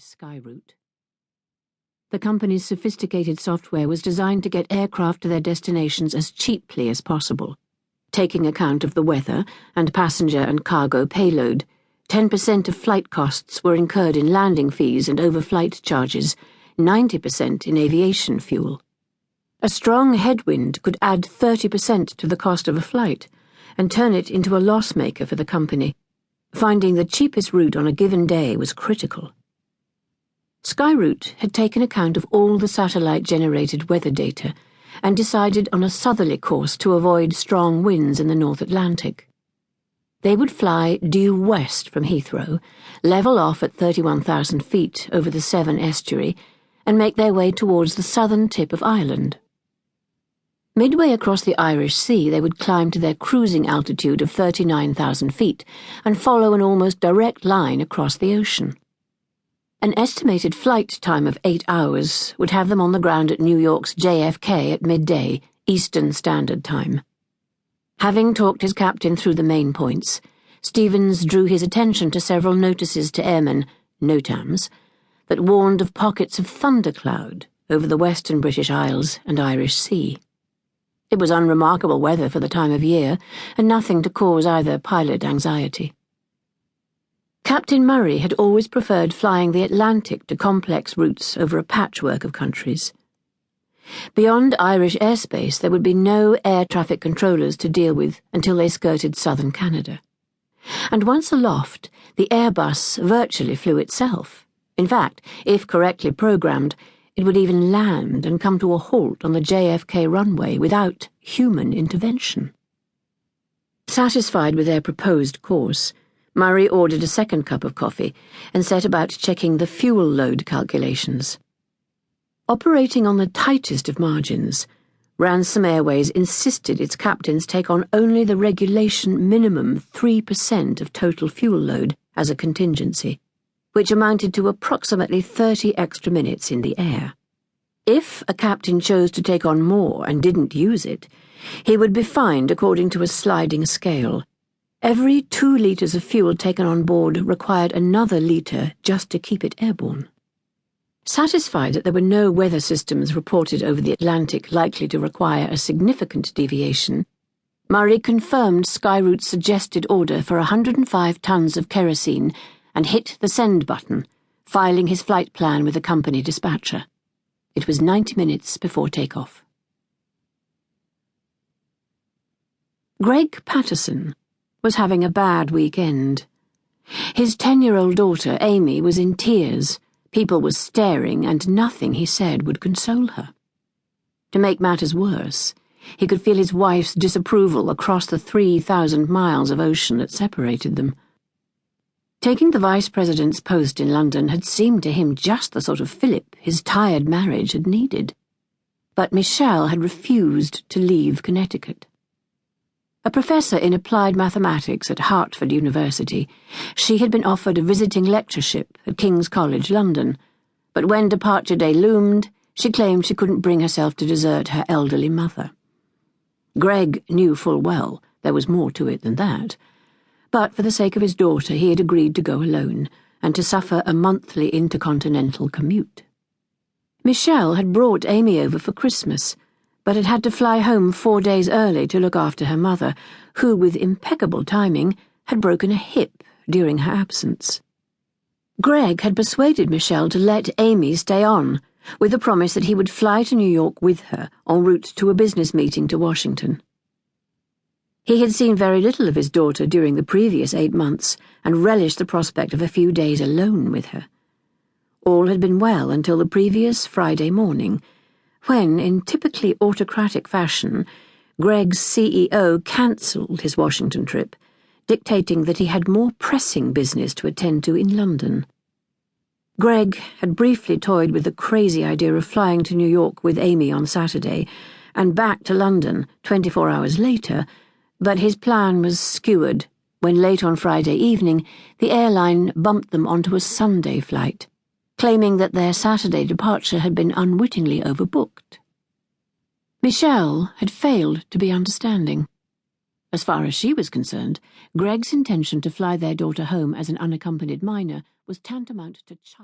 Skyroute. The company's sophisticated software was designed to get aircraft to their destinations as cheaply as possible, taking account of the weather and passenger and cargo payload. 10% of flight costs were incurred in landing fees and overflight charges, 90% in aviation fuel. A strong headwind could add 30% to the cost of a flight and turn it into a loss maker for the company. Finding the cheapest route on a given day was critical. Skyroute had taken account of all the satellite-generated weather data and decided on a southerly course to avoid strong winds in the North Atlantic. They would fly due west from Heathrow, level off at 31,000 feet over the Severn Estuary, and make their way towards the southern tip of Ireland. Midway across the Irish Sea, they would climb to their cruising altitude of 39,000 feet and follow an almost direct line across the ocean. An estimated flight time of 8 hours would have them on the ground at New York's JFK at midday, Eastern Standard Time. Having talked his captain through the main points, Stevens drew his attention to several notices to airmen, NOTAMs, that warned of pockets of thundercloud over the western British Isles and Irish Sea. It was unremarkable weather for the time of year, and nothing to cause either pilot anxiety. Captain Murray had always preferred flying the Atlantic to complex routes over a patchwork of countries. Beyond Irish airspace, there would be no air traffic controllers to deal with until they skirted southern Canada. And once aloft, the Airbus virtually flew itself. In fact, if correctly programmed, it would even land and come to a halt on the JFK runway without human intervention. Satisfied with their proposed course, Murray ordered a second cup of coffee and set about checking the fuel load calculations. Operating on the tightest of margins, Ransom Airways insisted its captains take on only the regulation minimum 3% of total fuel load as a contingency, which amounted to approximately 30 extra minutes in the air. If a captain chose to take on more and didn't use it, he would be fined according to a sliding scale. Every 2 litres of fuel taken on board required another litre just to keep it airborne. Satisfied that there were no weather systems reported over the Atlantic likely to require a significant deviation, Murray confirmed Skyroute's suggested order for 105 tons of kerosene and hit the send button, filing his flight plan with the company dispatcher. It was 90 minutes before takeoff. Greg Patterson was having a bad weekend. His 10-year-old daughter, Amy, was in tears. People were staring, and nothing he said would console her. To make matters worse, he could feel his wife's disapproval across the 3,000 miles of ocean that separated them. Taking the vice president's post in London had seemed to him just the sort of fillip his tired marriage had needed. But Michelle had refused to leave Connecticut. A professor in applied mathematics at Hertford University, she had been offered a visiting lectureship at King's College, London, but when departure day loomed, she claimed she couldn't bring herself to desert her elderly mother. Greg knew full well there was more to it than that, but for the sake of his daughter he had agreed to go alone and to suffer a monthly intercontinental commute. Michelle had brought Amy over for Christmas, but had had to fly home 4 days early to look after her mother, who, with impeccable timing, had broken a hip during her absence. Greg had persuaded Michelle to let Amy stay on, with the promise that he would fly to New York with her en route to a business meeting to Washington. He had seen very little of his daughter during the previous 8 months and relished the prospect of a few days alone with her. All had been well until the previous Friday morning, when, in typically autocratic fashion, Greg's CEO cancelled his Washington trip, dictating that he had more pressing business to attend to in London. Greg had briefly toyed with the crazy idea of flying to New York with Amy on Saturday and back to London 24 hours later, but his plan was skewered when late on Friday evening the airline bumped them onto a Sunday flight, claiming that their Saturday departure had been unwittingly overbooked. Michelle had failed to be understanding. As far as she was concerned, Greg's intention to fly their daughter home as an unaccompanied minor was tantamount to child.